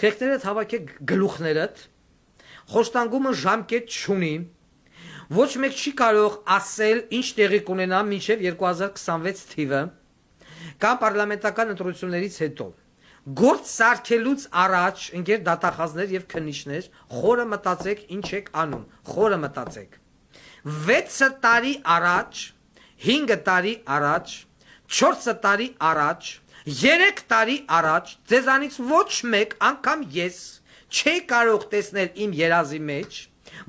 Խեղտերը հավաքեք գլուխներդ, խոշտանգումը ժամկետ չունի, ոչ մեկ չի կարող ասել ինչ տեղի կունենա մինչև 2026 թիվը, կամ պարլամենտական ընտրություններից հետո։ Գործ սարքելուց առաջ, ընկեր դատախազներ եւ քննիչներ, խորը մտածեք ինչ եք անում, խորը մտածեք։ 6 տարի առաջ, 5 տարի առաջ, 4 տարի առաջ, 3 տարի առաջ, ձեզանից ոչ մեկ անգամ ես չի կարող տեսնել իմ երազի մեջ,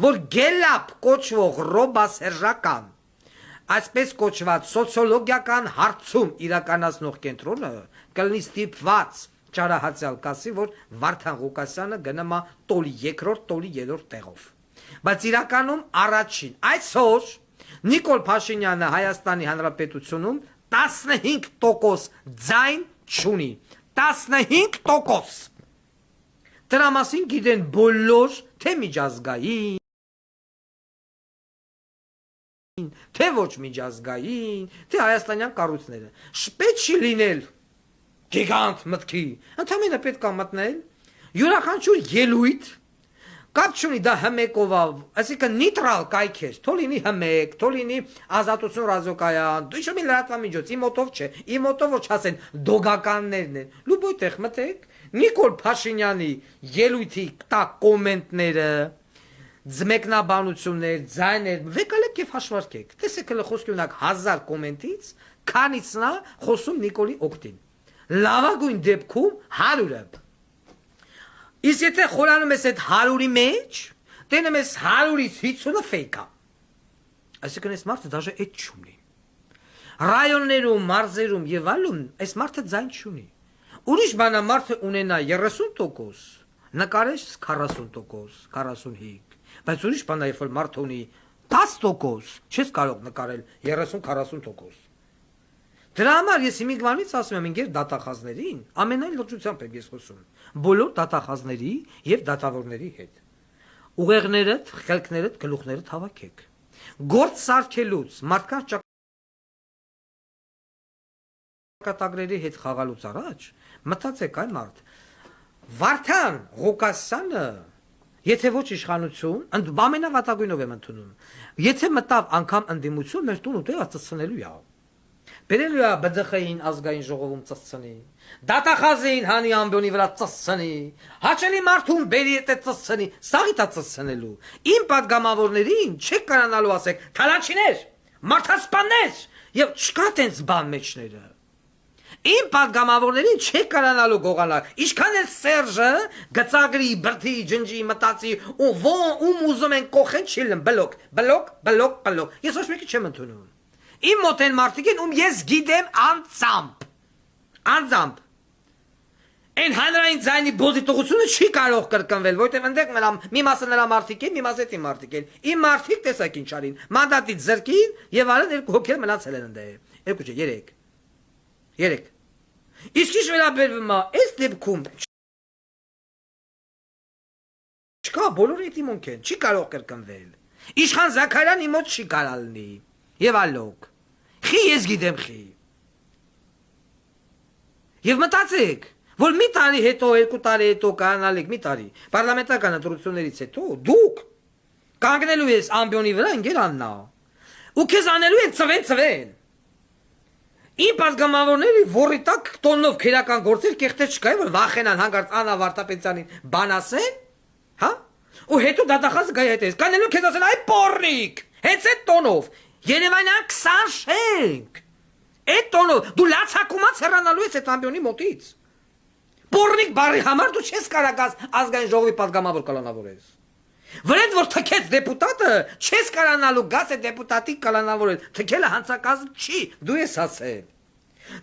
որ գելապ կոչվող ռոբասերժական, այսպես կոչված սոցիոլոգիական հարցում իրականացնող կենտրոնը կլինի ստիպված ճարահացյալ կասի, որ Վարդան Ղուկասյանը գնում է տոլի 2-րդ, տոլի 3-րդ տեղով։ Բայց իրականում առաջին այսօր Նիկոլ Փաշինյանը Հայաստանի Հանրապետությունում 15% ձայն չունի, 15%։ Դրա մասին գիտեն բոլոր, թե միջազգային, թե ոչ միջազգային, թե հայաստանյան կառույցները։ Պետք չի լինել գիգանտ մտքի, ընդհանրապես պետք է մտնել յուրաքանչյուր ելույթ, կապ չունի դա հմեկով, այսինքն նեյտրալ կայքեր, թող լինի հմեք, թող լինի Ազատություն ռադիոկայան, ինչ մի լրատվամիջոց, իմ մոտով չէ, իմ մոտով ոչ ասեն դոգականներն են, լուբոյտեղ մտեք, Նիկոլ Փաշինյանի ելույթի տակ կոմենտները, ձմեկնաբանություններ, ձայներ, վեկալեք եւ հաշվարկեք։ Տեսեք հələ խոսքի ունակ 1000 կոմենտից, քանից նա խոսում Նիկոլի օգտին։ Լավագույն դեպքում 100-ը։ Իսկ եթե խորանում ես այդ 100-ի մեջ, տենում ես 100-ից 50-ը ֆեյք է։ Այսինքն այս մարդը դաժե այդ չունի։ Ռայոններում, մարզերում եւ այլն այս մարդը ձայն չունի։ Ուրիշ բանա մարդը ունենա 30%, նկարես 40%, 45%, բայց ուրիշ բանա երբ որ մարդը ունի 10%, չես կարող նկարել 30-40%։ Դրա համար ես իմիգրանից ասում եմ ինքեր դատախազներին, ամենայն լրջությամբ եմ ես խոսում, բոլոր դատախազների եւ դատավորների հետ։ Ուղեղներդ, խելքներդ, գլուխներդ հավաքեք։ Գործ սարքելուց, մարդկանց կատագրերի հետ խաղալուց առաջ մտածեք այ մարդ Վարդան Ղուկասյանը եթե ոչ իշխանություն ամենավատագույնով եմ ընդունում եթե մտավ անգամ ընդդիմություն մեր տուն ու տեղը ծծցնելու է բերելու է ԲԴԽ-ին ազգային ժողովում ծծցնի դատախազին հանի ամբյոնի վրա ծծցնի հաճելի մարդուն բերի հետ ծծցնի սաղիթ է ծծցնելու իմ падգամավորներին չեք կարանալու ասեք թալանչիներ մարդասպաններ եւ չկա տենց բան մեջները Իմ падգամավորներին չեք կարանալու գողանալ, ինչքան էլ Սերժը գծագրի, բրդի, ջնջի, մտածի, ում ուզում են կողեն չիլն, բլոկ, բլոկ, բլոկ, բլոկ, ես ոչ մեկի չեմ ընդունում, իմ մոտ են մարդիկ են, ես գիտեմ անձամբ, են հանրային ձայնի բոզիտողությունը չի կարող կրկնվել, որտև ընդեղ մի մասը նրա մարդիկ են, մի մասը իմ մարդիկ են, իմ մարդիկ տեսակ ինչ արին, մանդատից զրկին և արեն երկու հոգեր մնացել են ընդեղ, երկու չէ, երեք, Իսկ ինչ վերաբերվում է, այս դեպքում չկա, բոլորը այդ իմոնք են, չի կարող կրկնվել, Իշխան Զաքարյանի մոտ չի կարա լինի, և ալոք, խի ես գիտեմ խի, և մտածեք, որ մի տարի հետո, 2 տարի հետո կանալեք, մի տարի, պարլամենտական ընտրություններից հետո, դուք կանգնելու ես ամբյոնի վրա, ընգեր աննա, ու քեզ անելու են ծվեն, Իմ падգամավորների որի տակ տոննով քերական գործեր կեղտեր չկա, որ վախենան հանգարց Աննա Վարդապետյանին բան ասեն, հա? Ու հետո դատախազը գայ հետես, կանելու քեզ ասեն, այ պոռնիկ, հենց այդ տոնով, Երևանյան 20 շենք, այդ տոնով, դու լացակումած հեռանալու ես այդ ամբյոնի մոտից, պոռնիկ բարի համար դու չես կարակած ազգային ժողովի падգամավոր կալանավորես, Վրեդ որ թքեց դեպուտատը, չես կարանալու գաս է դեպուտատի կալանավորել, թքելը հանցակազմ չի, դու ես ասել,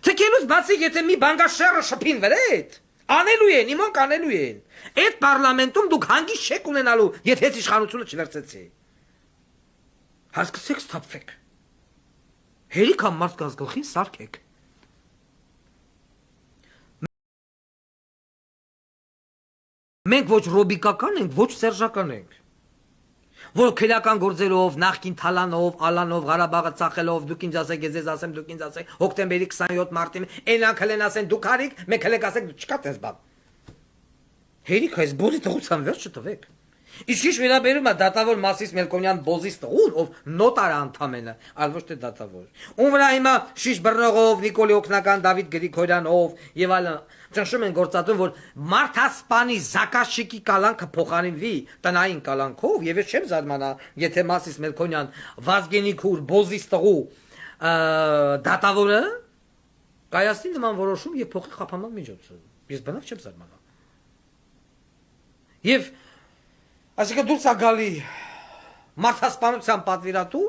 թքելուց բացիկ եթե մի բանգաշերը շպին վրեդ, անելու են, իմանք անելու են, այդ պարլամենտում դուք հանգիստ չեք ունենալու, եթե ես իշխանությունը չվերցեցի, հասկսեք ստապվեք, հերիք համ մարդկանց գլխին սարքեք, մենք ոչ ռոբիկական ենք, ոչ սերժական ենք, որ քերական գործերով, նախքին թալանով, ալանով, Ղարաբաղը ծախելով, դուք ինձ ասեք, ես ասեմ, դուք ինձ ասեք, հոկտեմբերի 27 մարտին, այնանք հլեն ասեն, դուք արիք, մենք հլեք ասեք, չկա տես բան։ Հերիք այս բոզի տղության վերջ չտվեք։ Իսկ ինչ վերաբերում է դատավոր Մասիս Մելքոնյան բոզիս տղուն, ով նոտար ընդամենը, այլ ոչ թե դատավոր։ Ում վրա հիմա Շիշ Բռնողով, Նիկոլի Օկնական, Դավիթ Գրիգորյանով եւ այլն ճնշում են գործածում, որ մարդասպանի Զակաշիկի կալանքը փոխարինվի տնային կալանքով, եւ ես չեմ զարմանա, եթե Մասիս Մելքոնյան Վազգենի քուր բոզիս տղու դատավորը կայացնի նման որոշում եւ փոխի խափանման միջոցը։ Ես բնավ չեմ զարմանա։ Եվ այսինքն դուրս է գալի մարդասպանության պատվիրատու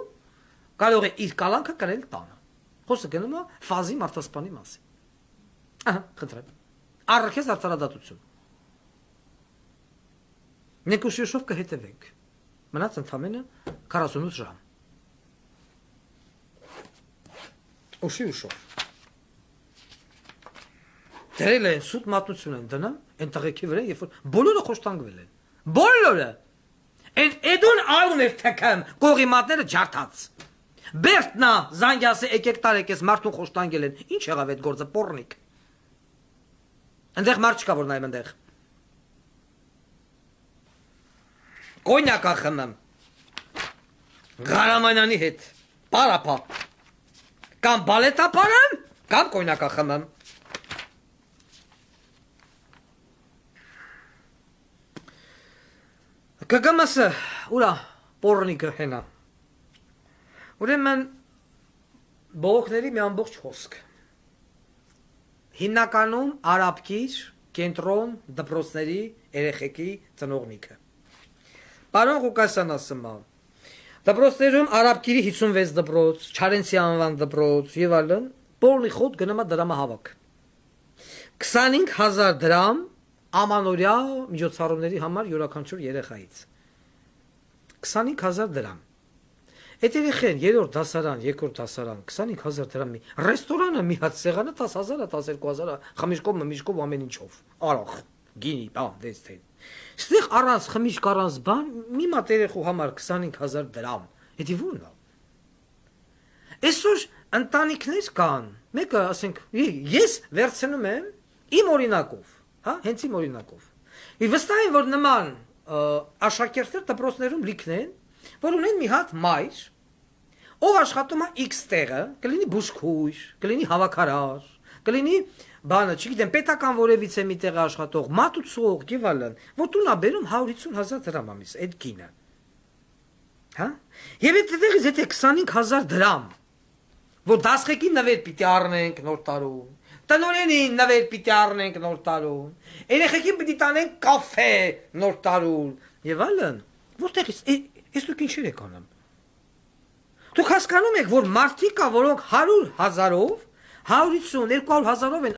կարող է իր կալանքը կրել տանը։ Խոսքը գնում է ֆազի մարդասպանի մասին։ Ահա, խնդրեմ։ Առաքես արտարադատություն։ Նեկուշիշով կհետևենք։ Մնաց ընդամենը 48 ժամ։ Ուշով։ Դրել են սուտ մատնություն են դնա, այն տղեկի վրա, երբ որ բոլորը խոշտանգվել են։ Բոլորը։ Այն էդուն արուն էր թքեմ, կողի մատները ջարդած։ Բերտնա զանգյասը եկեք տարեք ես մարդուն խոշտանգել են։ Ինչ եղավ այդ գործը պոռնիկ։ Այնտեղ մարդ չկա որ նայեմ այնտեղ։ Կոնյակա խմեմ։ Ղարամանյանի հետ։ Պարապա։ Կամ բալետա պարեմ, կամ կոնյակա խմեմ։ Կգամասը, ուրա, պորնիկը հենա։ Ուրեմն բողոքների մի ամբողջ խոսք։ Հիմնականում արաբկիր, կենտրոն, դպրոցների, երեխեքի ծնողնիկը։ Պարոն Ղուկասյան ասում է, դպրոցներում արաբկիրի 56 դպրոց, Չարենցի անվան դպրոց եւ այլն, բոլնի խոտ գնում է դրամահավաք։ 25000 դրամ ամանորյա միջոցառումների համար յուրաքանչյուր երեխայից 25000 դրամ։ Այդ երեխեն երրորդ դասարան, երկրորդ դասարան 25000 դրամի ռեստորանը մի հատ սեղանը 10000-ը, 12000-ը, խմիչքով, մմիչքով ամեն ինչով։ Արախ, գինի, բան, դեստեն։ Ստեղ առանց խմիչք, առանց բան, մի մատ երեխու համար 25000 դրամ։ Էդի ո՞րն է։ Այսօր ընտանիքներ կան։ Մեկը, ասենք, ես վերցնում եմ իմ օրինակով, հա, հենց իմ օրինակով։ Եվ վստահ եմ, որ նման աշակերտներ դպրոցներում լիքն են, որ ունեն մի հատ մայր, ով աշխատում է X տեղը, կլինի բուժքույր, կլինի հավաքարար, կլինի բանը, չգիտեմ, պետական որևիցե մի տեղ աշխատող, մատուցող եւ այլն, որ տուն է բերում 150000 դրամ ամիս, այդ գինը։ Հա? Եվ այդտեղից եթե 25000 դրամ, որ դասղեկի նվեր պիտի առնենք նոր տարում, տնօրենին նվեր պիտի առնենք նոր տարում, երեխեքին պիտի տանենք կաֆե նոր տարում եւ այլն, որտեղից ես դուք ինչեր եք անում։ Դուք հասկանում եք, որ մարդիկ կա, որոնք 100,000-ով, 150, 200,000-ով են